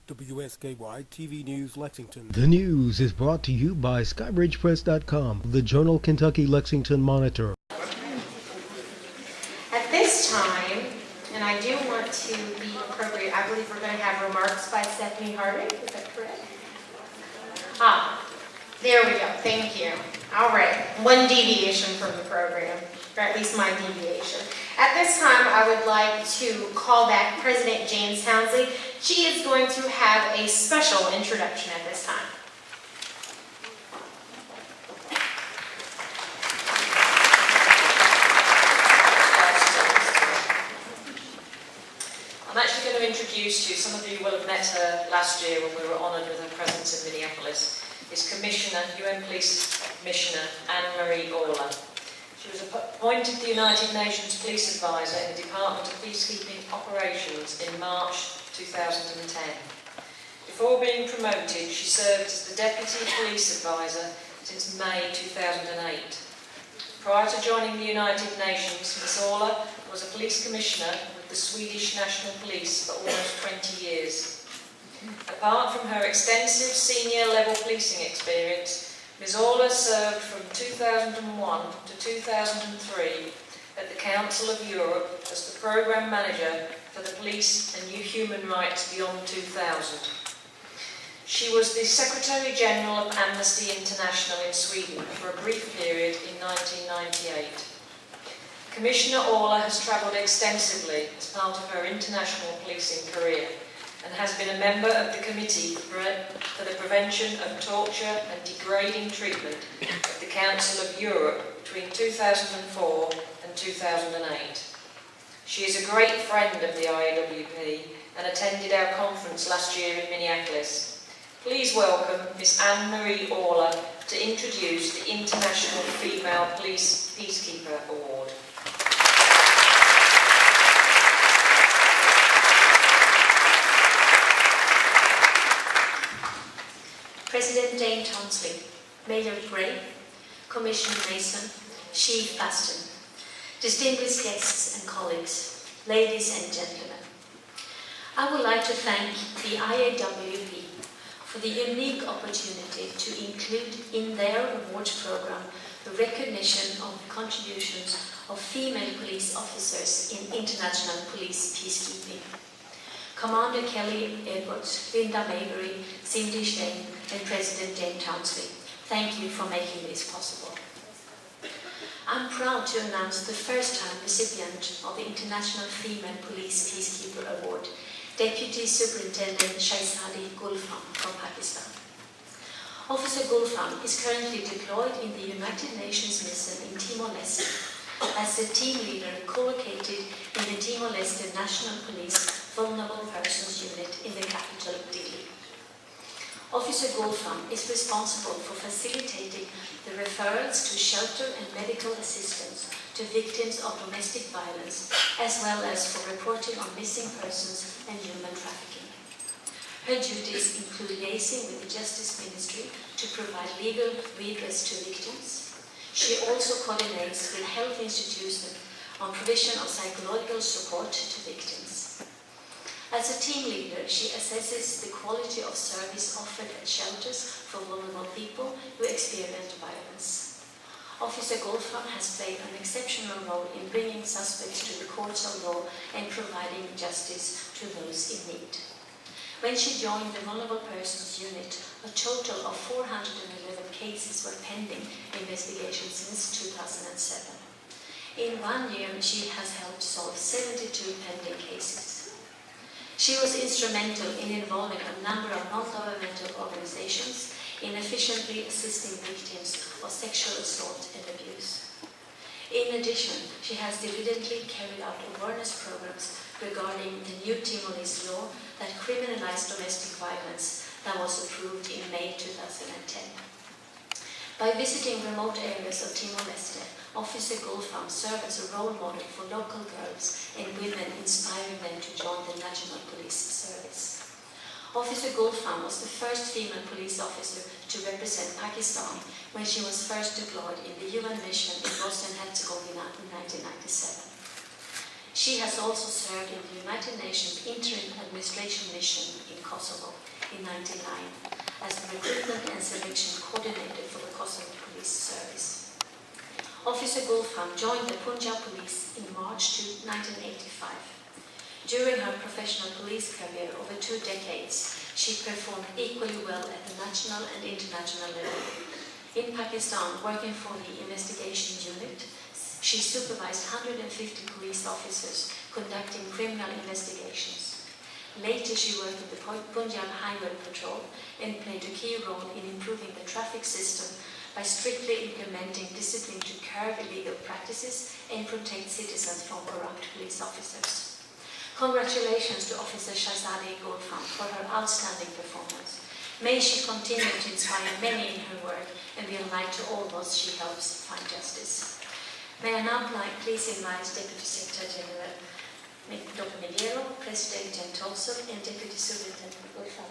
WSKY-TV News, Lexington. The news is brought to you by SkybridgePress.com, the Journal Kentucky Lexington Monitor. At this time, and I do want to be appropriate, I believe we're going to have remarks by Stephanie Harding. Is that correct? There we go. Thank you. All right. One deviation from the program, or at least my deviation. At this time, I would like to call back President James Townsley. She is going to have a special introduction at this time. I'm actually going to introduce you, some of you will have met her last year when we were honoured with her presence in Minneapolis, is Commissioner, UN Police Commissioner Anne-Marie Orler. She was appointed the United Nations Police Advisor in the Department of Peacekeeping Operations in March 2010. Before being promoted, she served as the Deputy Police Advisor since May 2008. Prior to joining the United Nations, Ms. Orler was a police commissioner with the Swedish National Police for almost 20 years. Apart from her extensive senior-level policing experience, Ms. Orler served from 2001 to 2003 at the Council of Europe as the Programme Manager for the Police and New Human Rights Beyond 2000. She was the Secretary-General of Amnesty International in Sweden for a brief period in 1998. Commissioner Orler has travelled extensively as part of her international policing career and has been a member of the Committee for the Prevention of Torture and Degrading Treatment of the Council of Europe between 2004 and 2008. She is a great friend of the IAWP and attended our conference last year in Minneapolis. Please welcome Ms. Anne-Marie Orler to introduce the International Female Police Peacekeeper Award. President Dane Townsley, Mayor Gray, Commissioner Mason, Chief Baston, distinguished guests and colleagues, ladies and gentlemen. I would like to thank the IAWP for the unique opportunity to include in their awards program the recognition of the contributions of female police officers in international police peacekeeping. Commander Kelly Edwards, Linda Mabry, Cindy Stein, and President Dane Townsley, thank you for making this possible. I'm proud to announce the first-time recipient of the International Female Police Peacekeeper Award, Deputy Superintendent Shahzadi Gulfam from Pakistan. Officer Gulfam is currently deployed in the United Nations mission in Timor-Leste as the team leader co-located in the Timor-Leste National Police Vulnerable Persons Unit in the capital, Dili. Officer Gulfam is responsible for facilitating the referrals to shelter and medical assistance to victims of domestic violence, as well as for reporting on missing persons and human trafficking. Her duties include liaising with the Justice Ministry to provide legal redress to victims. She also coordinates with health institutions on provision of psychological support to victims. As a team leader, she assesses the quality of service offered at shelters for vulnerable people who experience violence. Officer Gulfam has played an exceptional role in bringing suspects to the courts of law and providing justice to those in need. When she joined the Vulnerable Persons Unit, a total of 411 cases were pending investigation since 2007. In 1 year, she has helped solve 72 pending cases. She was instrumental in involving a number of non-governmental organizations in efficiently assisting victims of sexual assault and abuse. In addition, she has diligently carried out awareness programs regarding the new Timor-Leste law that criminalized domestic violence that was approved in May 2010. By visiting remote areas of Timor-Leste, Officer Gulfam served as a role model for local girls and women, inspiring them to join the National Police Service. Officer Gulfam was the first female police officer to represent Pakistan when she was first deployed in the UN mission in Bosnia and Herzegovina in 1997. She has also served in the United Nations Interim Administration Mission in Kosovo. 1999 as the Recruitment and Selection Coordinator for the Kosovo Police Service. Officer Gulfam joined the Punjab Police in March 1985. During her professional police career over 2 decades, she performed equally well at the national and international level. In Pakistan, working for the investigation unit, she supervised 150 police officers conducting criminal investigations. Later, she worked with the Punjab Highway Patrol and played a key role in improving the traffic system by strictly implementing discipline to curb illegal practices and protect citizens from corrupt police officers. Congratulations to Officer Shahzadi Gulfam for her outstanding performance. May she continue to inspire many in her work and be a light to all those she helps find justice. May I now please invite Deputy Secretary General Dr. Miguel, President Jen Thompson, and Deputy Superintendent Gulfam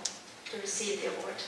to receive the award.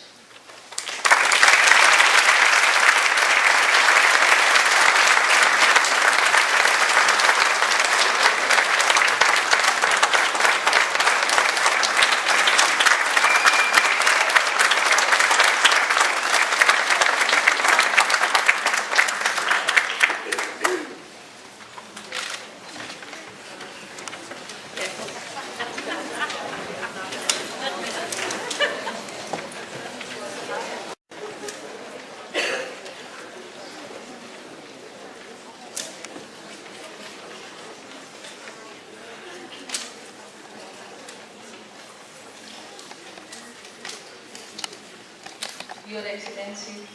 Your Excellency,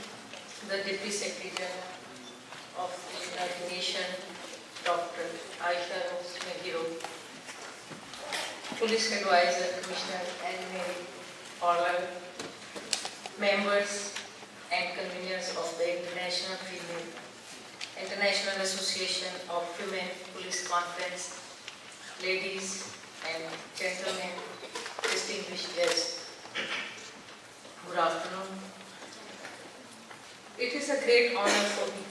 the Deputy Secretary General of the United Nations, Dr. IAWP, Police Advisor, Commissioner Anne-Marie Orland, members and conveners of the International Association of Women Police Conference, ladies and gentlemen, distinguished guests, good afternoon. It is a great honor for me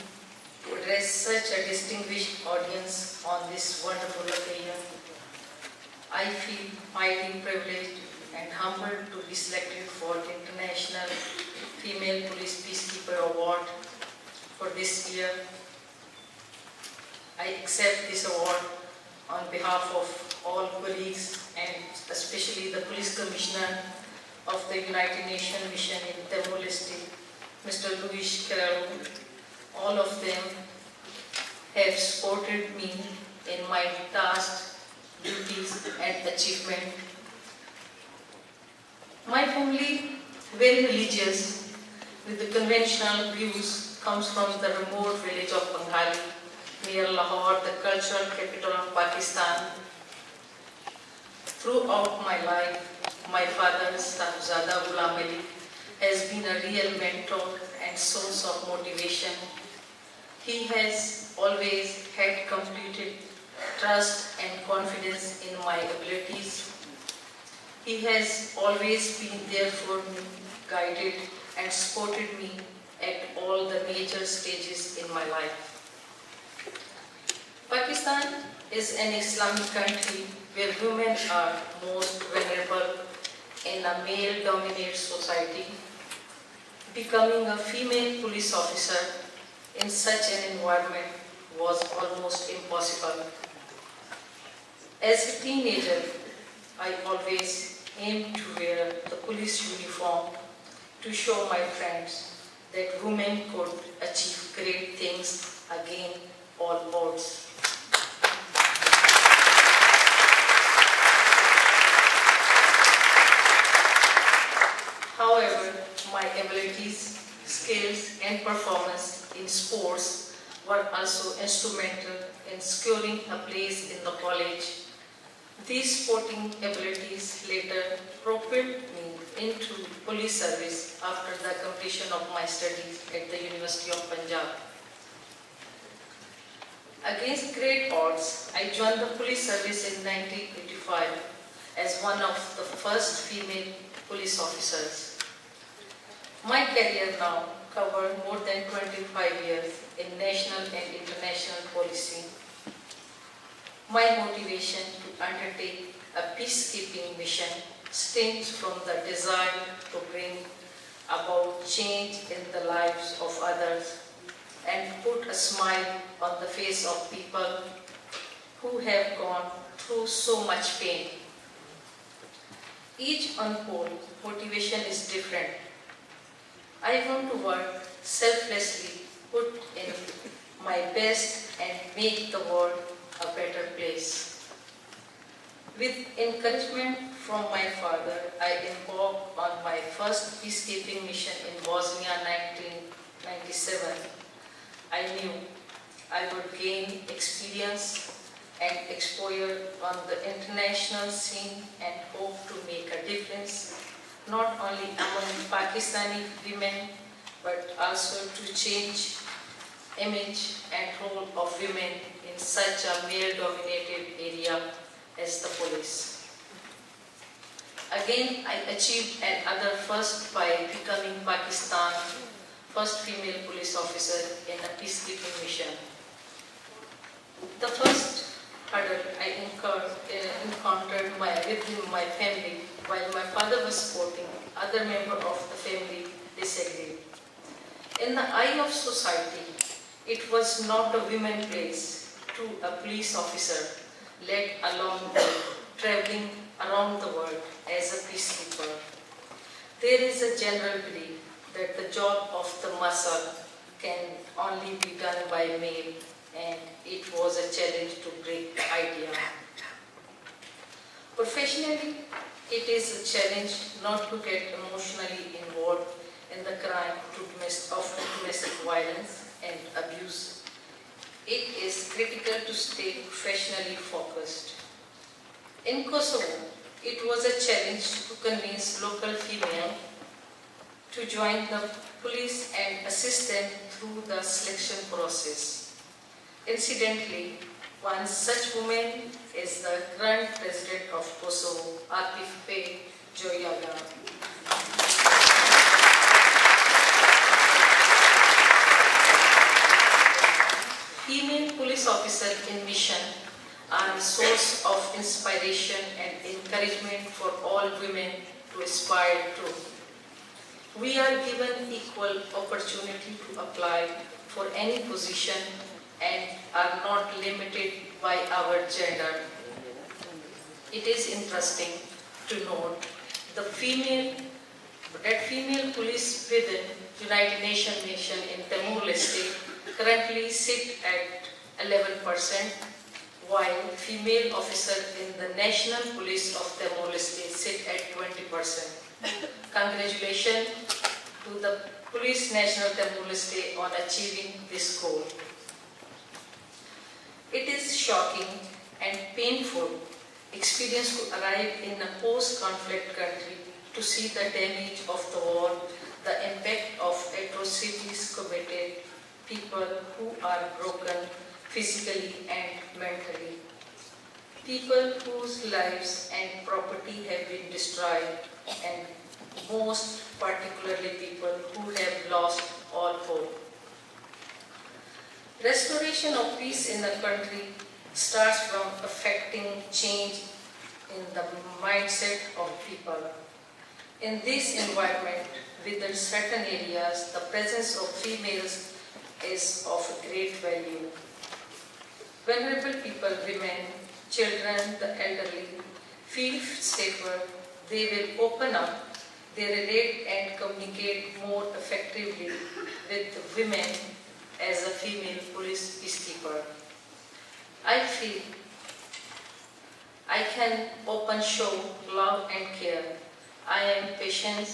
to address such a distinguished audience on this wonderful occasion. I feel highly privileged and humbled to be selected for the International Female Police Peacekeeper Award for this year. I accept this award on behalf of all colleagues and especially the Police Commissioner of the United Nations Mission in Timor-Leste, Mr. Luis Carrero. All of them have supported me in my tasks, duties and achievement. My family, very religious, with the conventional views, comes from the remote village of Bengali, near Lahore, the cultural capital of Pakistan. Throughout my life, my father, Shahzadi, has been a real mentor and source of motivation. He has always had complete trust and confidence in my abilities. He has always been there for me, guided and supported me at all the major stages in my life. Pakistan is an Islamic country where women are most vulnerable in a male-dominated society. Becoming a female police officer in such an environment was almost impossible. As a teenager, I always aimed to wear the police uniform to show my friends that women could achieve great things against all odds. However, my abilities, skills and performance in sports were also instrumental in securing a place in the college. These sporting abilities later propelled me into police service after the completion of my studies at the University of Punjab. Against great odds, I joined the police service in 1985 as one of the first female police officers. My career now covers more than 25 years in national and international policing. My motivation to undertake a peacekeeping mission stems from the desire to bring about change in the lives of others and put a smile on the face of people who have gone through so much pain. Each unfold motivation is different. I want to work selflessly, put in my best and make the world a better place. With encouragement from my father, I embarked on my first peacekeeping mission in Bosnia 1997. I knew I would gain experience and exposure on the international scene and hope to make a difference, not only among Pakistani women, but also to change image and role of women in such a male-dominated area as the police. Again, I achieved another first by becoming Pakistan's first female police officer in a peacekeeping mission. The first hurdle I encountered within my family while my father was supporting other members of the family disagreed. In the eye of society, it was not a women's place to a police officer, let alone traveling around the world as a peacekeeper. There is a general belief that the job of the muscle can only be done by male, and it was a challenge to break the idea. Professionally, it is a challenge not to get emotionally involved in the crime of domestic violence and abuse. It is critical to stay professionally focused. In Kosovo, it was a challenge to convince local females to join the police and assist them through the selection process. Incidentally, one such woman is the current president of Kosovo, IAWP Joyaga. Female police officers in mission are a source of inspiration and encouragement for all women to aspire to. We are given equal opportunity to apply for any position and are not limited by our gender. It is interesting to note that female police within United Nations mission in Timor-Leste currently sit at 11%, while female officers in the National Police of Timor-Leste sit at 20%. Congratulations to the Police National Timor-Leste on achieving this goal. It is shocking and painful experience to arrive in a post-conflict country to see the damage of the war, the impact of atrocities committed, people who are broken physically and mentally, people whose lives and property have been destroyed, and most particularly people who have lost all hope. Restoration of peace in the country starts from affecting change in the mindset of people. In this environment, within certain areas, the presence of females is of great value. Vulnerable people, women, children, the elderly, feel safer, they will open up, they relate and communicate more effectively with women as a female police peacekeeper. I feel I can open show love and care. I am patient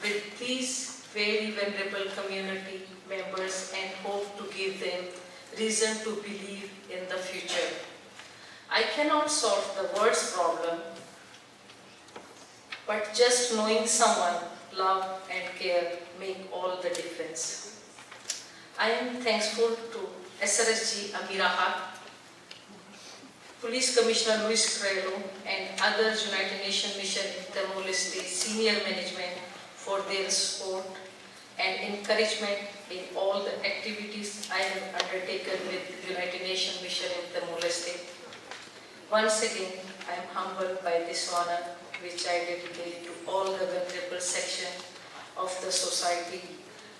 with these very vulnerable community members and hope to give them reason to believe in the future. I cannot solve the world's problem, but just knowing someone love and care make all the difference. I am thankful to SRSG Amira Haq, Police Commissioner Luis Crello, and other United Nations Mission in Timor-Leste senior management for their support and encouragement in all the activities I have undertaken with United Nations Mission in Timor-Leste. Once again, I am humbled by this honor which I dedicate to all the vulnerable section of the society.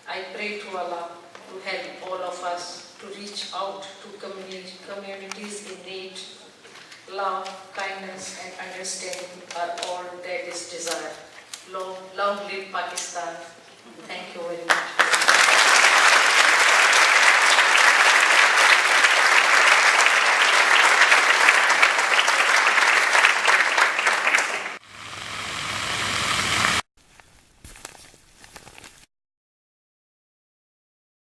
I pray to Allah to help all of us to reach out to communities in need. Love, kindness and understanding are all that is desired. Long live Pakistan. Thank you.